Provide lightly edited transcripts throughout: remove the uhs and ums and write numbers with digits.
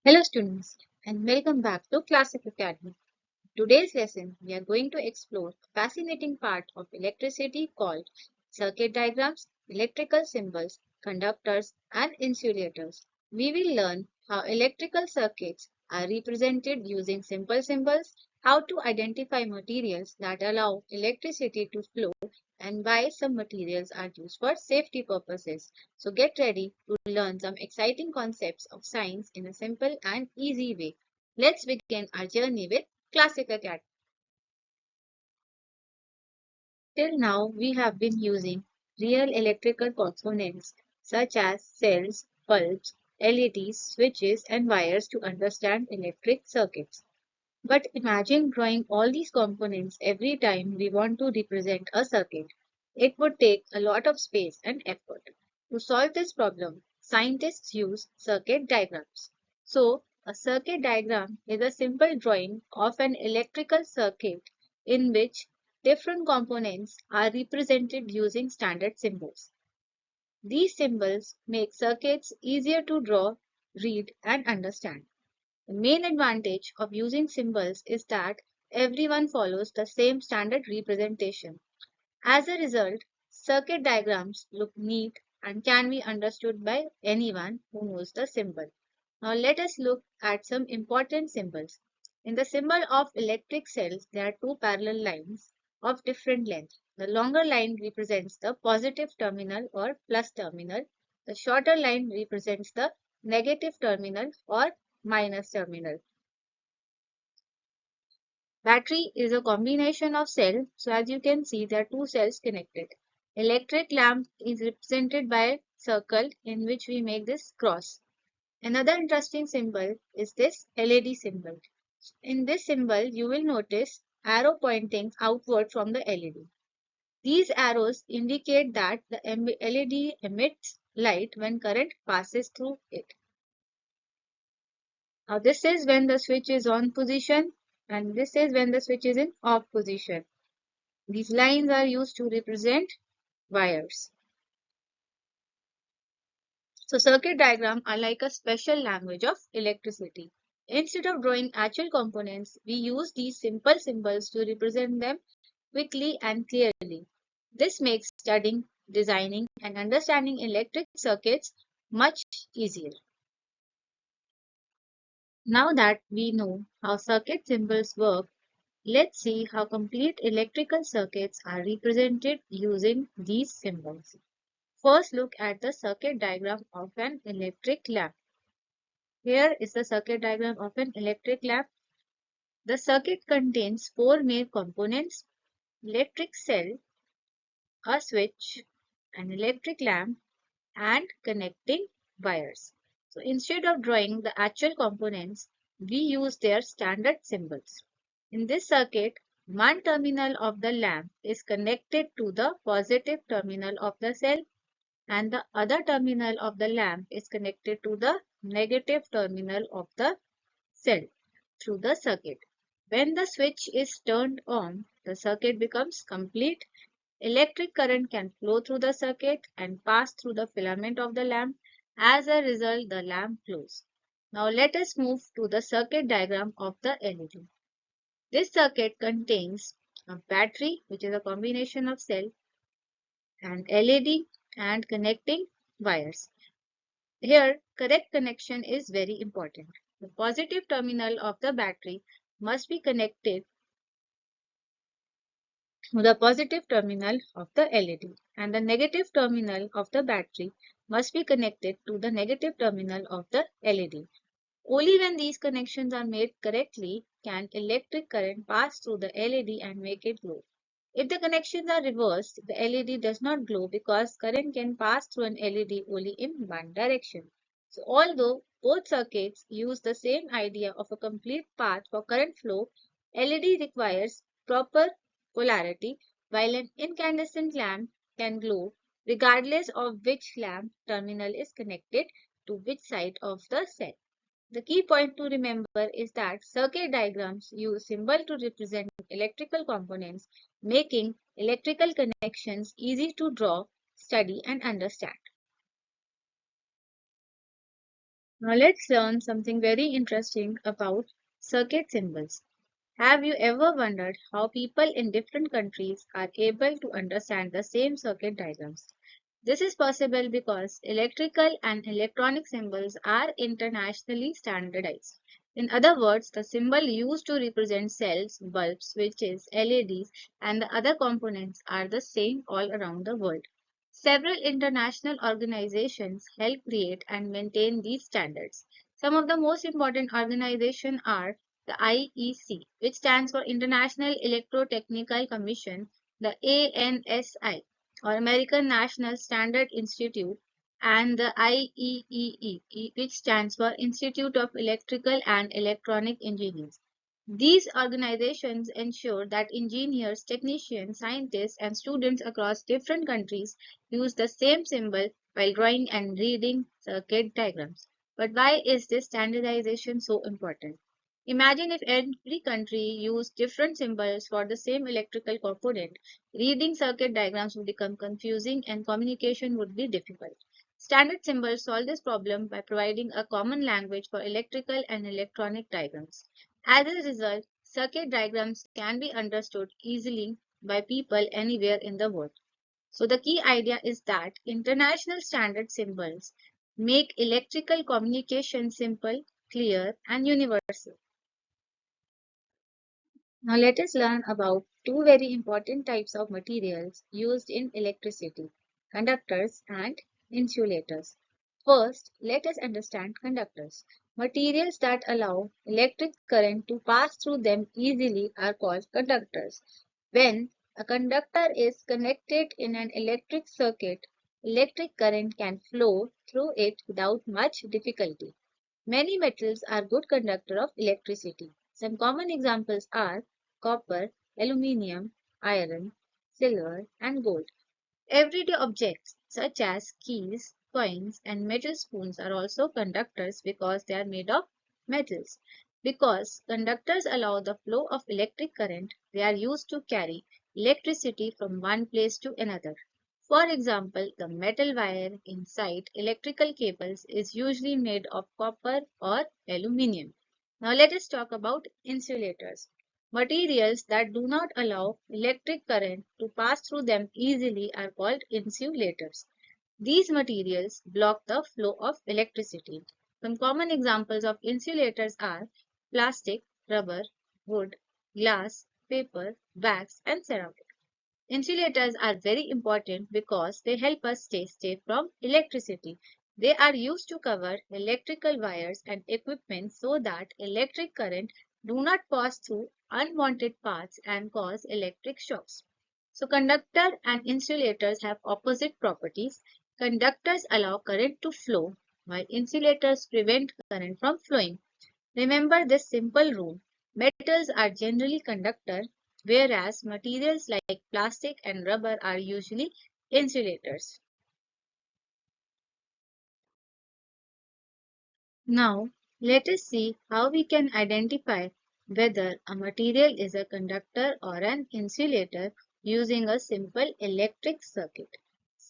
Hello students and welcome back to Classiq Academy. Today's lesson we are going to explore a fascinating part of electricity called circuit diagrams, electrical symbols, conductors and insulators. We will learn how electrical circuits are represented using simple symbols, how to identify materials that allow electricity to flow and why some materials are used for safety purposes. So get ready to learn some exciting concepts of science in a simple and easy way. Let's begin our journey with Classiq Academy. Till now, we have been using real electrical components such as cells, bulbs, LEDs, switches, and wires to understand electric circuits. But imagine drawing all these components every time we want to represent a circuit. It would take a lot of space and effort. To solve this problem, scientists use circuit diagrams. So, a circuit diagram is a simple drawing of an electrical circuit in which different components are represented using standard symbols. These symbols make circuits easier to draw, read, and understand. The main advantage of using symbols is that everyone follows the same standard representation. As a result, circuit diagrams look neat and can be understood by anyone who knows the symbol. Now let us look at some important symbols. In the symbol of electric cells, there are two parallel lines of different length. The longer line represents the positive terminal or plus terminal. The shorter line represents the negative terminal or minus terminal. Battery is a combination of cells, so as you can see there are two cells connected. Electric lamp is represented by a circle in which we make this cross. Another interesting symbol is this LED symbol. In this symbol you will notice arrow pointing outward from the LED. These arrows indicate that the LED emits light when current passes through it. Now this is when the switch is on position and this is when the switch is in off position. These lines are used to represent wires. So circuit diagrams are like a special language of electricity. Instead of drawing actual components, we use these simple symbols to represent them quickly and clearly. This makes studying, designing, and understanding electric circuits much easier. Now that we know how circuit symbols work, let's see how complete electrical circuits are represented using these symbols. First, look at the circuit diagram of an electric lamp. Here is the circuit diagram of an electric lamp. The circuit contains four main components: electric cell, a switch, an electric lamp, and connecting wires. So instead of drawing the actual components, we use their standard symbols. In this circuit, one terminal of the lamp is connected to the positive terminal of the cell and the other terminal of the lamp is connected to the negative terminal of the cell through the circuit. When the switch is turned on, the circuit becomes complete. Electric current can flow through the circuit and pass through the filament of the lamp. As a result, the lamp glows. Now let us move to the circuit diagram of the LED. This circuit contains a battery, which is a combination of cell, and LED and connecting wires. Here, correct connection is very important. The positive terminal of the battery must be connected to the positive terminal of the LED and the negative terminal of the battery must be connected to the negative terminal of the LED. Only when these connections are made correctly can electric current pass through the LED and make it glow. If the connections are reversed, the LED does not glow because current can pass through an LED only in one direction. So although both circuits use the same idea of a complete path for current flow, LED requires proper polarity while an incandescent lamp can glow regardless of which lamp terminal is connected to which side of the cell. The key point to remember is that circuit diagrams use symbols to represent electrical components, making electrical connections easy to draw, study, and understand. Now let's learn something very interesting about circuit symbols. Have you ever wondered how people in different countries are able to understand the same circuit diagrams? This is possible because electrical and electronic symbols are internationally standardized. In other words, the symbol used to represent cells, bulbs, switches, LEDs, and the other components are the same all around the world. Several international organizations help create and maintain these standards. Some of the most important organizations are the IEC, which stands for International Electrotechnical Commission, the ANSI, or American National Standard Institute, and the IEEE, which stands for Institute of Electrical and Electronic Engineers. These organizations ensure that engineers, technicians, scientists, and students across different countries use the same symbol while drawing and reading circuit diagrams. But why is this standardization so important? Imagine if every country used different symbols for the same electrical component. Reading circuit diagrams would become confusing and communication would be difficult. Standard symbols solve this problem by providing a common language for electrical and electronic diagrams. As a result, circuit diagrams can be understood easily by people anywhere in the world. So the key idea is that international standard symbols make electrical communication simple, clear, and universal. Now let us learn about two very important types of materials used in electricity, conductors and insulators. First, let us understand conductors. Materials that allow electric current to pass through them easily are called conductors. When a conductor is connected in an electric circuit, electric current can flow through it without much difficulty. Many metals are good conductor of electricity. Some common examples are copper, aluminium, iron, silver, and gold. Everyday objects such as keys, coins, and metal spoons are also conductors because they are made of metals. Because conductors allow the flow of electric current, they are used to carry electricity from one place to another. For example, the metal wire inside electrical cables is usually made of copper or aluminium. Now let us talk about insulators. Materials that do not allow electric current to pass through them easily are called insulators. These materials block the flow of electricity. Some common examples of insulators are plastic, rubber, wood, glass, paper, wax, and ceramic. Insulators are very important because they help us stay safe from electricity. They are used to cover electrical wires and equipment so that electric current do not pass through unwanted paths and cause electric shocks. So conductor and insulators have opposite properties. Conductors allow current to flow while insulators prevent current from flowing. Remember this simple rule. Metals are generally conductor, whereas materials like plastic and rubber are usually insulators. Now, let us see how we can identify whether a material is a conductor or an insulator using a simple electric circuit.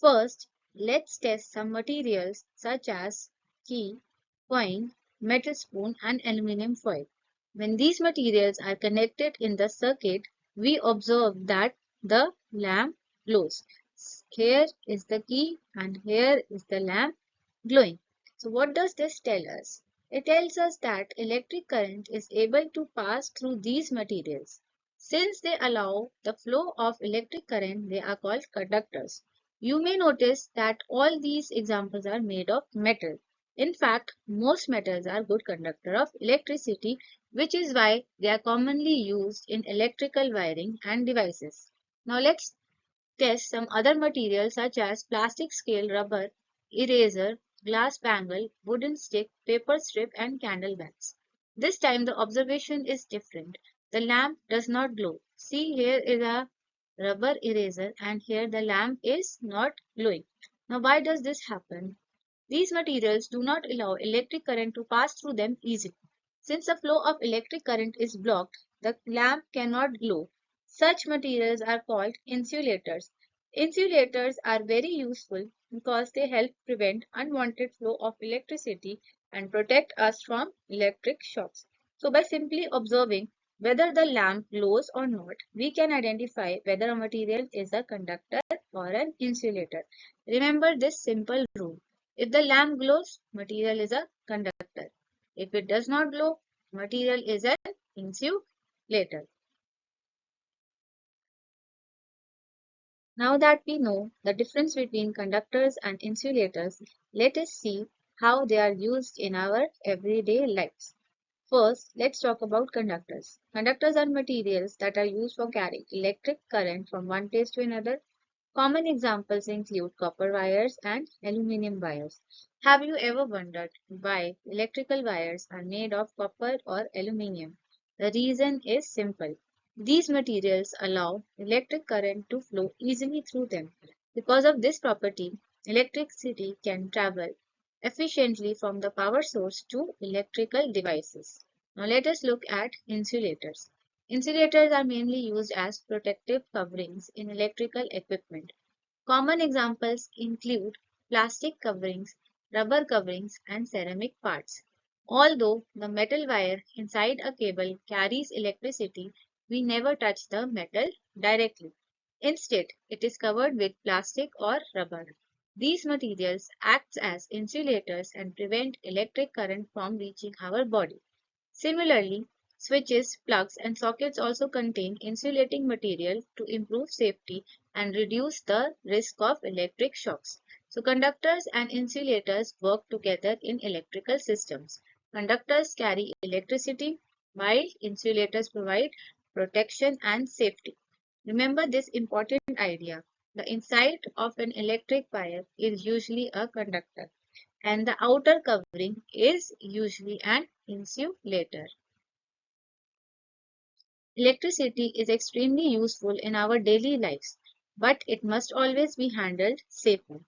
First, let's test some materials such as key, coin, metal spoon, and aluminum foil. When these materials are connected in the circuit, we observe that the lamp glows. Here is the key and here is the lamp glowing. So what does this tell us? It tells us that electric current is able to pass through these materials. Since they allow the flow of electric current, they are called conductors. You may notice that all these examples are made of metal. In fact, most metals are good conductor of electricity, which is why they are commonly used in electrical wiring and devices. Now let's test some other materials such as plastic scale, rubber, eraser, glass bangle, wooden stick, paper strip, and candle wax. This time the observation is different. The lamp does not glow. See, here is a rubber eraser and here the lamp is not glowing. Now why does this happen? These materials do not allow electric current to pass through them easily. Since the flow of electric current is blocked, the lamp cannot glow. Such materials are called insulators. Insulators are very useful because they help prevent unwanted flow of electricity and protect us from electric shocks. So by simply observing whether the lamp glows or not, we can identify whether a material is a conductor or an insulator. Remember this simple rule. If the lamp glows, material is a conductor. If it does not glow, material is an insulator. Now that we know the difference between conductors and insulators, let us see how they are used in our everyday lives. First, let's talk about conductors. Conductors are materials that are used for carrying electric current from one place to another. Common examples include copper wires and aluminum wires. Have you ever wondered why electrical wires are made of copper or aluminum? The reason is simple. These materials allow electric current to flow easily through them. Because of this property, electricity can travel efficiently from the power source to electrical devices. Now let us look at insulators. Insulators are mainly used as protective coverings in electrical equipment. Common examples include plastic coverings, rubber coverings, and ceramic parts. Although the metal wire inside a cable carries electricity, we never touch the metal directly. Instead, it is covered with plastic or rubber. These materials act as insulators and prevent electric current from reaching our body. Similarly, switches, plugs, and sockets also contain insulating material to improve safety and reduce the risk of electric shocks. So, conductors and insulators work together in electrical systems. Conductors carry electricity, while insulators provide protection and safety. Remember this important idea. The inside of an electric wire is usually a conductor and the outer covering is usually an insulator. Electricity is extremely useful in our daily lives, but it must always be handled safely.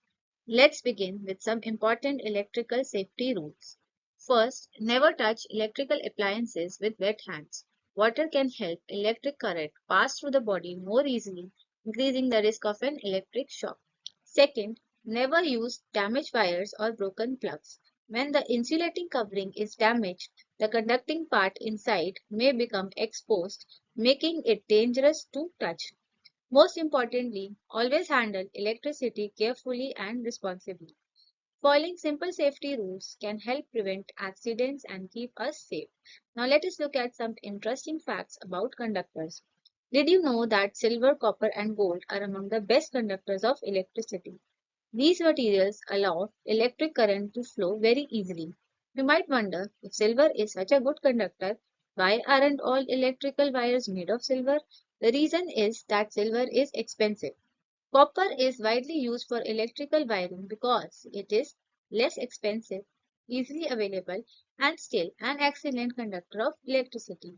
Let's begin with some important electrical safety rules. First, never touch electrical appliances with wet hands. Water can help electric current pass through the body more easily, increasing the risk of an electric shock. Second, never use damaged wires or broken plugs. When the insulating covering is damaged, the conducting part inside may become exposed, making it dangerous to touch. Most importantly, always handle electricity carefully and responsibly. Following simple safety rules can help prevent accidents and keep us safe. Now let us look at some interesting facts about conductors. Did you know that silver, copper, and gold are among the best conductors of electricity? These materials allow electric current to flow very easily. You might wonder, if silver is such a good conductor, why aren't all electrical wires made of silver? The reason is that silver is expensive. Copper is widely used for electrical wiring because it is less expensive, easily available, and still an excellent conductor of electricity.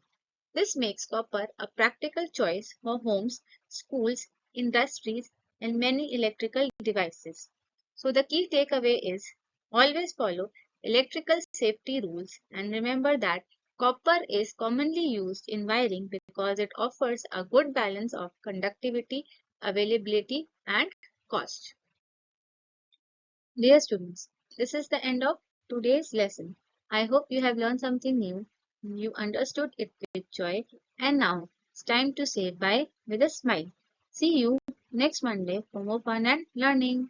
This makes copper a practical choice for homes, schools, industries, and many electrical devices. So, the key takeaway is always follow electrical safety rules and remember that copper is commonly used in wiring because it offers a good balance of conductivity, availability, and cost. Dear students, this is the end of today's lesson. I hope you have learned something new, you understood it with joy, and now it's time to say bye with a smile. See you next Monday for more fun and learning.